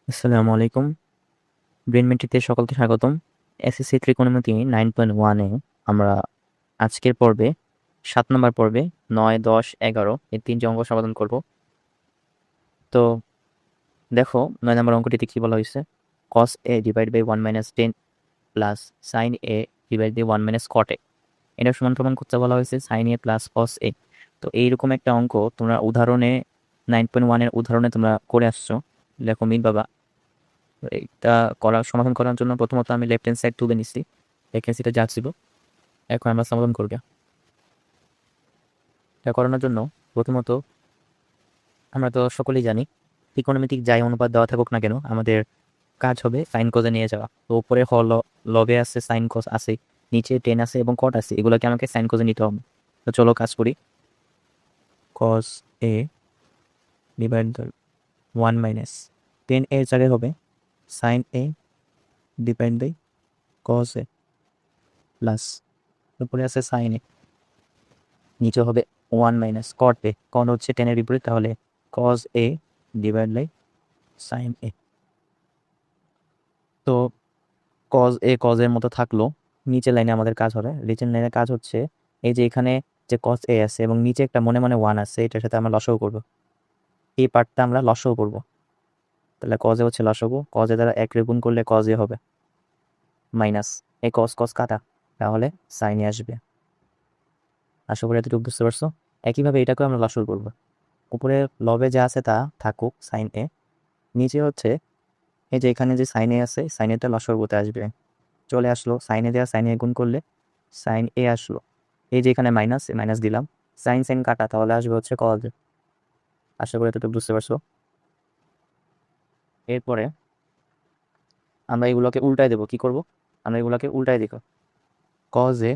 আসসালামু আলাইকুম। ব্রেনমেন্টিতে সকলকে স্বাগতম। এসএসসি ত্রিকোণমিতি 9.1 আমরা আজকের পর্বে 7 নম্বর পর্বে 9, 10, 11 এই তিনটি অঙ্ক সমাধান করব। তো দেখো 9 নম্বর অঙ্কটিতে কি বলা হয়েছে, cos a divide by 1 minus 10 plus sin a divide by 1 minus cot a, এটা সমান প্রমাণ করতে বলা হয়েছে sin a plus cos a। তো এইরকম একটা অঙ্ক তোমরা উদাহরণে 9.1 এর উদাহরণে তোমরা করে আসছো, লেখো মিল বাবা। এটা সমাধান করার জন্য প্রথমত আমি লেফট হ্যান্ড সাইড তুলে নিচ্ছি, লেফট হ্যান্ড যা ছিল এখন আমরা সমাধান করব। এটা করানোর জন্য প্রথমত আমরা তো সকলেই জানি ত্রিকোণমিতিক যাই অনুপাত দেওয়া থাকুক না কেন আমাদের কাজ হবে সাইন কোজে নিয়ে যাওয়া। তো উপরে লবে আছে, সাইন কোজ আছে, নিচে টেন আছে এবং কট আছে, এগুলোকে আমাকে সাইন কোজে নিতে হবে। তো চলো কাজ করি। Cos a divide one minus 10 এর জায়গায় হবে sine a divide by cos a plus উপরে আছে সাইন এ, নিচে হবে 1 মাইনাস কট এ, কন হচ্ছে 10 এর বিপরীত, তাহলে cos A divide by sine এ। তো কজ এর মতো থাকলো। নিচে লাইনে আমাদের কাজ হবে, নিচের লাইনে কাজ হচ্ছে এই যে এখানে যে কজ এ আছে এবং নিচে একটা মনে মনে 1 আছে, এটার সাথে আমরা লসাগু করব, এই পার্টটা আমরা লসাগু করব। তাহলে কজ এ হচ্ছে লসাগু, কজ এ দ্বারা 1 রে গুণ করলে কজ এ হবে মাইনাস এই কজ কজ কাটা, তাহলে সাইন এ আসবে। আশা করি এতটুকু বুঝতে পারছো। একইভাবে এটাকেও আমরা লসাগু করব। উপরে লবে যা আছে তা থাকুক সাইন এ, নিচে হচ্ছে এই যে এখানে যে সাইন এ আছে, সাইন এটা লসাগুতে আসবে, চলে আসলো। সাইন এ দেওয়া সাইন এ গুণ করলে সাইন এ আসলো। এই যে এখানে মাইনাস, মাইনাস দিলাম, সাইন সাইন কাটা, তাহলে আসবে হচ্ছে কজ। আশা করি এতটুকু বুঝতে পারছো। এরপরে আমরা এগুলোকে উল্টাই দেবো। কি করব, আমরা এগুলোকে উল্টাই দিব। কজ এ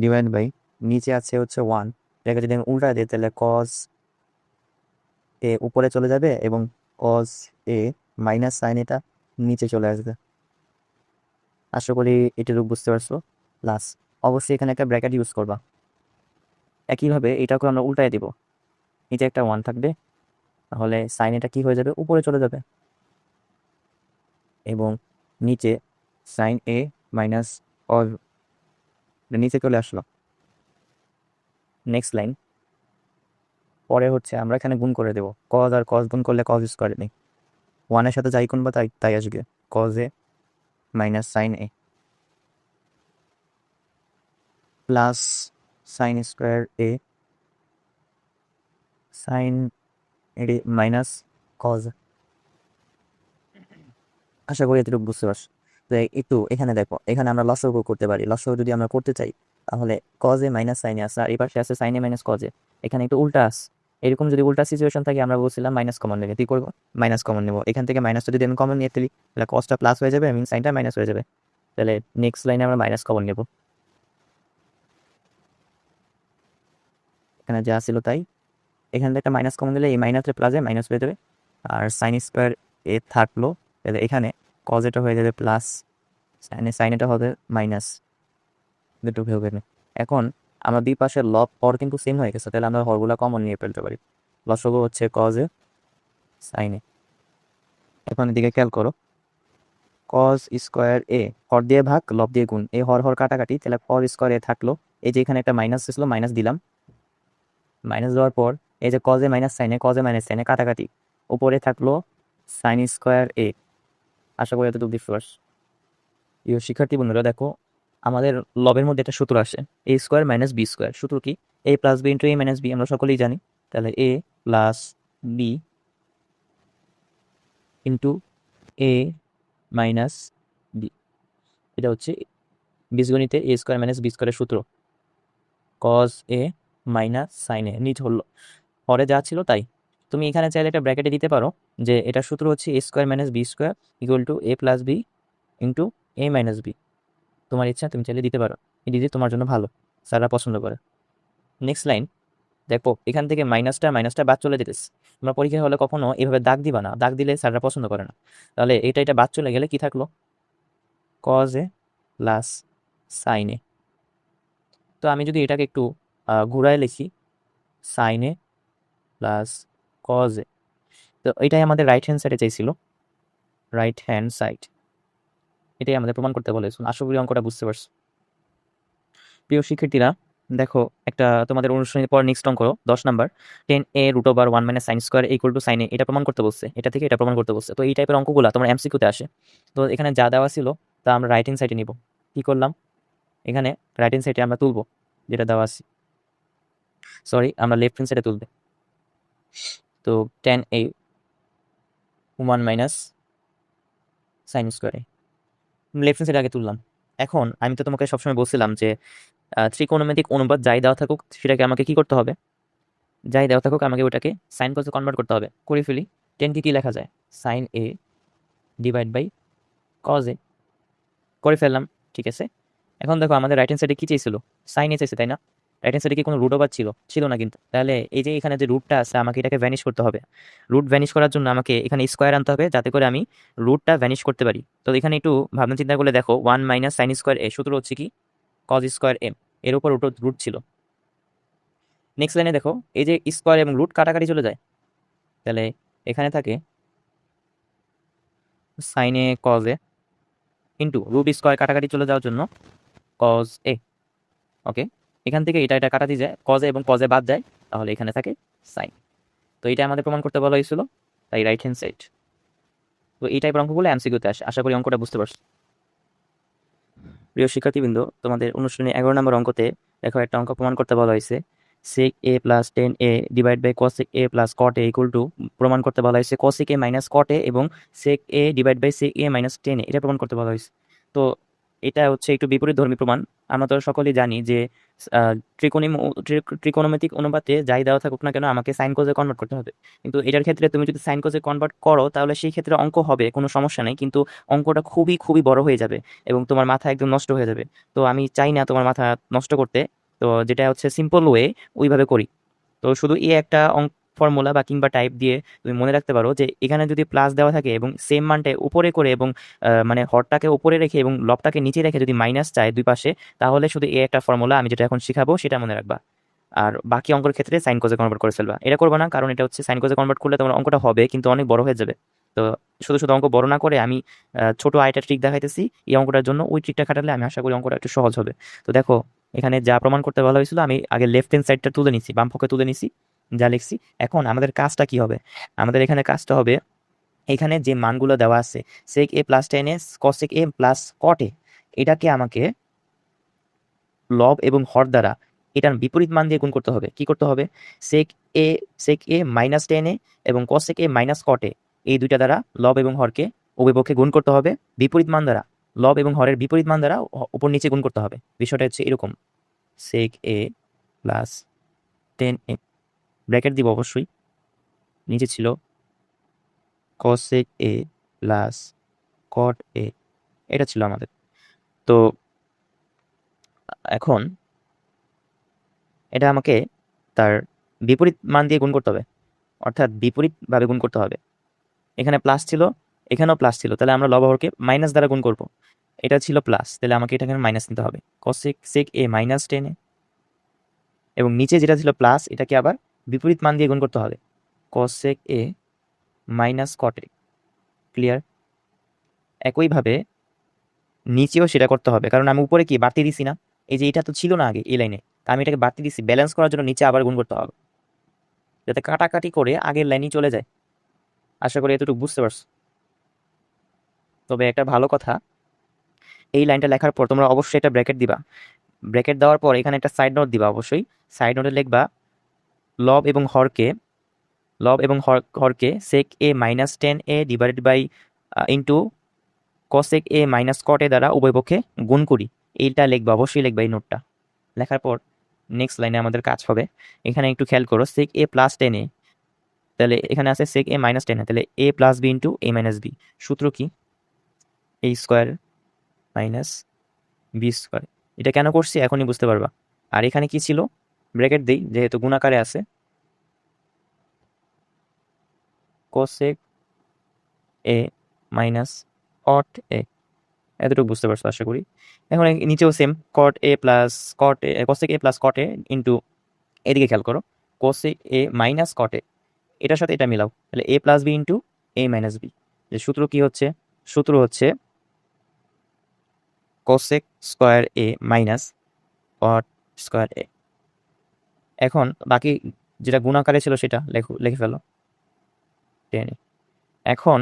ডিভাইড বাই নিচে আছে হচ্ছে 1, এটাকে যদি আমি উল্টাই দিই তাহলে কজ এ উপরে চলে যাবে এবং কজ এ মাইনাস সাইন এটা নিচে চলে আসবে। আশা করি এটুকু বুঝতে পারছো। প্লাস অবশ্যই এখানে একটা ব্র্যাকেট ইউজ করবা। একইভাবে এটাকে আমরা উল্টাই দিব, নিচে একটা 1 থাকবে, তাহলে সাইন এটা কি হয়ে যাবে, উপরে চলে যাবে এবং নিচে সাইন এ মাইনাস কজ নিচে চলে আসলো। নেক্সট লাইন, পরে হচ্ছে আমরা এখানে গুণ করে দেবো, কজ আর কজ গুণ করলে কজ স্কোয়ার নেই, 1-এর সাথে যাই গুণ বা তাই তাই আসবে, cos A minus sine A plus sine square A sine A minus cos. আশা করি এতটুকু বুঝতে পারছো। তো একটু এখানে দেখো, এখানে আমরা লসাগু করতে পারি। লসাগু যদি আমরা করতে চাই তাহলে কজে মাইনাস সাইনে আসে আর এই পাশে আছে সাইনে মাইনাস কজে, এখানে একটু উল্টা আস। এরকম যদি উল্টা সিচুয়েশন থাকে আমরা বলছিলাম মাইনাস কমন নেবে, কি করবো, মাইনাস কমন নেবো। এখান থেকে মাইনাসটা যদি আমি কমন নিয়ে ফেলি তাহলে কজটা প্লাস হয়ে যাবে, মিন সাইনটা মাইনাস হয়ে যাবে। তাহলে নেক্সট লাইনে আমরা মাইনাস কমন নেব, এখানে যা ছিল তাই। এখান থেকে একটা মাইনাস কমন দিলে এই মাইনাসে প্লাসে মাইনাস হয়ে যাবে, আর সাইন স্কোয়ার এ থাকলো, তাহলে এখানে কজ এটা হয়ে যাবে প্লাস, সাইন এটা হবে মাইনাস, দুটো হবে না। এখন আমরা দুই পাশের লব হর কিন্তু সেম হয়ে গেছে, তাহলে আমরা হরগুলা কমন নিয়ে ফেলতে পারি। লসগু হচ্ছে কজ এ সাইনে। এখন এদিকে খেয়াল করো, কজ স্কোয়ার এ হর দিয়ে ভাগ লব দিয়ে গুণ, এই হর হর কাটাকাটি, তাহলে কজ স্কোয়ার এ থাকলো। এই যে এখানে একটা মাইনাস ছিল, মাইনাস দিলাম, মাইনাস দেওয়ার পর এই যে কজে মাইনাস সাইনে, কজে মাইনাস সাইনে কাটাকাটি, উপরে থাকলো সাইন স্কোয়ার এ। আশা করি এতটুকু বুঝতে পারছো। প্রিয় শিক্ষার্থী বন্ধুরা দেখো, আমাদের লবের মধ্যে একটা সূত্র আসে, এ স্কোয়ার মাইনাস বি স্কোয়ার। সূত্র কি, এ plus B into A minus B, আমরা সকলেই জানি। তাহলে এ plus B into A minus B, এটা হচ্ছে বীজগণিতে এ স্কোয়ার মাইনাস বি স্কোয়ারের সূত্র। কজ এ মাইনাস সাইন এ, নিচ হলো হরে যা ছিল তাই। তুমি এখানে চাইলে একটা ব্র্যাকেটে দিতে পারো যে এটা সূত্র হচ্ছে A square minus B square equal to A plus B into A minus B. তোমার ইচ্ছা, তুমি চাইলে দিতে পারো, এটি দিয়ে তোমার জন্য ভালো, স্যাররা পছন্দ করে। নেক্সট লাইন দেখো, এখান থেকে মাইনাসটা মাইনাসটা বাদ চলে যেতেছে। তোমরা পরীক্ষা হলে কখনো এভাবে দাগ দিবা না, দাগ দিলে স্যাররা পছন্দ করে না। তাহলে এটা বাদ চলে গেলে কি থাকলো, কজ এ প্লাস সাইন এ। তো আমি যদি এটাকে একটু ঘুরায় লিখি, sine A plus cos a, তো এটাই আমাদের রাইট হ্যান্ড সাইডে চাইছিল, রাইট হ্যান্ড সাইড, এটাই আমাদের প্রমাণ করতে বলেছিল। আশা করি অঙ্কটা বুঝতে পারছো। প্রিয় শিক্ষার্থীরা, দেখো একটা তোমাদের অনুশীলনের পর নেক্সট অঙ্ক 10 number, 10a √1 - sin square = sin a, এটা প্রমাণ করতে বলছে, এটা থেকে এটা প্রমাণ করতে বলছে। তো এই টাইপের অঙ্কগুলো তোমার এমসিকিউতে আসে। তো এখানে যা দেওয়া ছিল তা আমরা রাইট হ্যান্ড সাইডে নিব। কি করলাম, এখানে রাইট হ্যান্ড সাইডে আমরা তুলবো যেটা দেওয়া আছে, সরি আমরা লেফট হ্যান্ড সাইডে তুলবে। তো 10a 1 - sin square, left hand সাইডে আগে তুললাম। এখন আমি তো তোমাকে সবসময় বলছিলাম যে ত্রিকোণমিতিক অনুপাত যাই দেওয়া থাকুক সেটাকে আমাকে কি করতে হবে, যাই দেওয়া থাকুক আমাকে ওটাকে সাইন কসে কনভার্ট করতে হবে। করে ফেলি। 10 কে কি লেখা যায়, sine a divide by cos a, করে ফেললাম। ঠিক আছে, এখন দেখো আমাদের রাইট হ্যান্ড সাইডে কি চাইছিল, সাইন এ চাইছে তাই না? রাইট হ্যান্ড সাইডে কি কোনো রুট ওভার ছিল? ছিল না কিন্তু। তাহলে এই যে এখানে যে রুটটা আছে আমাকে এটাকে ভ্যানিশ করতে হবে। রুট ভ্যানিশ করার জন্য আমাকে এখানে স্কোয়ার আনতে হবে যাতে করে আমি রুটটা ভ্যানিশ করতে পারি। তো এখানে একটু ভাবনা চিন্তা করলে দেখো 1 - sin স্কোয়ার এ সূত্র হচ্ছে কি, কজ স্কোয়ার এম, এর উপর রুট ছিল। নেক্সট লাইনে দেখো এই যে স্কোয়ার এবং রুট কাটাকাটি চলে যায়, তাহলে এখানে থাকে sine a cos a into root square কাটাকাটি চলে যাওয়ার জন্য কজ এ। ওকে, এখান থেকে এটা এটা কাটাতে যায়, কজে এবং কজে বাদ যায়, তাহলে এখানে থাকে সাইন। তো এটা আমাদের প্রমাণ করতে বলা হয়েছিল, তাই রাইট হ্যান্ড সাইড। তো এই টাইপের অঙ্কগুলো এমসিকিউতে আসে, আশা করি অঙ্কটা বুঝতে পারছো। প্রিয় শিক্ষার্থীবৃন্দ, তোমাদের অনুশীলনী 11 নম্বর অঙ্কতে দেখো একটা অঙ্ক প্রমাণ করতে বলা হয়েছে, sec a + 10a divide by cosec a + cot a = প্রমাণ করতে বলা হয়েছে cosec a - cot a এবং sec a divide by sec a - 10a, এটা প্রমাণ করতে বলা হয়েছে। তো এটা হচ্ছে একটু বিপরীতধর্মী প্রমাণ। আমরা তো সকলেই জানি যে ত্রিকোণমিতিক অনুপাতে যাই দেওয়া থাকুক না কেন আমাকে সাইন কোজে কনভার্ট করতে হবে। কিন্তু এটার ক্ষেত্রে তুমি যদি সাইন কোজে কনভার্ট করো তাহলে সেই ক্ষেত্রে অঙ্ক হবে, কোনো সমস্যা নেই, কিন্তু অঙ্কটা খুবই খুবই বড় হয়ে যাবে এবং তোমার মাথা একদম নষ্ট হয়ে যাবে। তো আমি চাই না তোমার মাথা নষ্ট করতে। তো যেটা হচ্ছে সিম্পল ওয়ে ওইভাবে করি। তো শুধু এই একটা ফর্মুলা বা কিংবা টাইপ দিয়ে তুমি মনে রাখতে পারো যে এখানে যদি প্লাস দেওয়া থাকে এবং সেম মানটা উপরে করে এবং মানে হরটাকে উপরে রেখে এবং লবটাকে নিচে রেখে যদি মাইনাস চায় দুই পাশে, তাহলে শুধু এই একটা ফর্মুলা আমি যেটা এখন শিখাবো সেটা মনে রাখবা। আর বাকি অঙ্কের ক্ষেত্রে সাইন কোজে কনভার্ট করে ফেলবা। এটা করবা না, কারণ এটা হচ্ছে সাইন কোজে কনভার্ট করলে তোমার অঙ্কটা হবে কিন্তু অনেক বড় হয়ে যাবে। তো শুধু শুধু অঙ্ক বড় না করে আমি ছোট আরেকটা ট্রিক দেখাইতেছি এই অঙ্কটার জন্য, ওই ট্রিকটা খাটালে আমি আশা করি অঙ্কটা একটু সহজ হবে। তো দেখো এখানে যা প্রমাণ করতে বলা হয়েছিল আমি আগে লেফট হ্যান্ড সাইডটা তুলে নিছি, বাম পক্ষে তুলে নিছি যা লিখছি। এখন আমাদের কাজটা কি হবে, আমাদের এখানে কাজটা হবে এখানে যে মানগুলো দেওয়া আছে sec a + 10a cosec a + cot a, এটাকে আমাকে লব এবং হর দ্বারা এটার বিপরীত মান দিয়ে গুণ করতে হবে। কি করতে হবে, sec a -10a এবং cosec a - cot a, এই দুইটা দ্বারা লব এবং হরকে উভয় পক্ষে গুণ করতে হবে বিপরীত মান দ্বারা। লব এবং হরের বিপরীত মান দ্বারা উপর নিচে গুণ করতে হবে। বিষয়টা হচ্ছে এরকম, sec a + 10a, ব্র্যাকেট দিব অবশ্যই, নিচে ছিল cosec a + cot a, এটা ছিল আমাদের। তো এখন এটা আমাকে তার বিপরীত মান দিয়ে গুণ করতে হবে, অর্থাৎ বিপরীতভাবে গুণ করতে হবে। এখানে প্লাস ছিল, এখানেও প্লাস ছিল, তাহলে আমরা লব হরকে মাইনাস দ্বারা গুণ করব। এটা ছিল প্লাস, তাহলে আমাকে এটা এখানে মাইনাস নিতে হবে, cosec sec a - 10a, এবং নিচে যেটা ছিল প্লাস এটাকে আবার বিপরীত মান দিয়ে গুণ করতে হবে, cosec a - cot a। Clear? একইভাবে নিচেও সেটা করতে হবে, কারণ আমি উপরে কি বাড়তি দিছি না, এই যে এটা তো ছিল না আগে এই লাইনে, তা আমি এটাকে বাড়তি দিছি, ব্যালেন্স করার জন্য নিচে আবার গুণ করতে হবে যাতে কাটাকাটি করে আগের লাইনই চলে যায়। আশা করি এতটুকু বুঝতে পারছো। তবে একটা ভালো কথা, এই লাইনটা লেখার পর তোমরা অবশ্যই এটা ব্র্যাকেট দিবা। ব্র্যাকেট দেওয়ার পর এখানে একটা সাইড নোট দিবা, অবশ্যই সাইড নোটে লিখবা লব এবং হরকে, sec a - 10a divided by into cosec a - cot a দ্বারা উভয় পক্ষে গুণ করি। এইটা লিখবা, অবশ্যই লিখবা এই নোটটা। লেখার পর নেক্সট লাইনে আমাদের কাজ হবে, এখানে একটু খেয়াল করো sec a + 10a, তাহলে এখানে আছে sec a - 10a, তাহলে a + b into a - b। সূত্র কি, a square minus B square. এটা কেন করছি এখনই বুঝতে পারবা। আর এখানে কি ছিল, ব্র্যাকেট দিই যেহেতু গুণাকারে আছে, cosec a - cot a, এতটুকু বুঝতে পারছো আশা করি। এখন নিচেও same cot a + cot a, cosec a + cot a into, এদিকে খেয়াল করো cosec a - cot a, এটার সাথে এটা মিলাও, তাহলে এ plus B into A minus B. যে সূত্র কি হচ্ছে, সূত্র হচ্ছে কোসেক স্কোয়ার এ মাইনাস কট স্কোয়ার এ। এখন বাকি যেটা গুণাকারে ছিল সেটা লিখে ফেলো, টেনে। এখন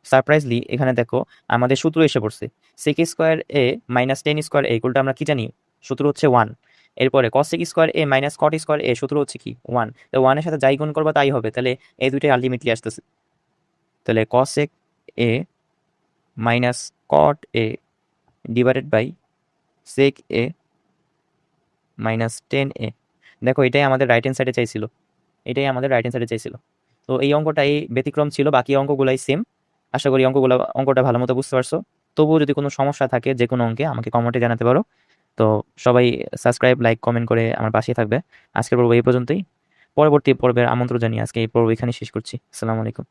সারপ্রাইজলি এখানে দেখো আমাদের সূত্র এসে পড়ছে, সেক স্কোয়ার এ মাইনাস টেন স্কোয়ার এ ইকুয়ালটা আমরা কি জানি, সূত্র হচ্ছে 1। এরপরে কসেক স্কোয়ার এ মাইনাস কট স্কোয়ার এ সূত্র হচ্ছে কি 1। তো 1-এর সাথে যাই গুণ করবা তাই হবে, তাহলে এই দুইটাই আলটিমেটলি আসতেছে। তাহলে cosec a minus cot a divided by sec a minus 10a। দেখো এটাই আমাদের রাইট হ্যান্ড সাইডে চাইছিল, এটাই আমাদের রাইট হ্যান্ড সাইডে চাইছিল। তো এই অঙ্কটাই ব্যতিক্রম ছিল, বাকি অঙ্কগুলাই সেম। আশা করি অঙ্কটা ভালো মতো বুঝতে পারছো। তবুও যদি কোনো সমস্যা থাকে যে কোনো অঙ্কে আমাকে কমেন্টে জানাতে পারো। তো সবাই সাবস্ক্রাইব, লাইক, কমেন্ট করে আমার পাশে থাকবে। আজকের পর্ব এই পর্যন্তই। পরবর্তী পর্বের আমন্ত্রণ জানিয়ে আজকে এই পর্ব এখানে শেষ করছি। আসসালামু আলাইকুম।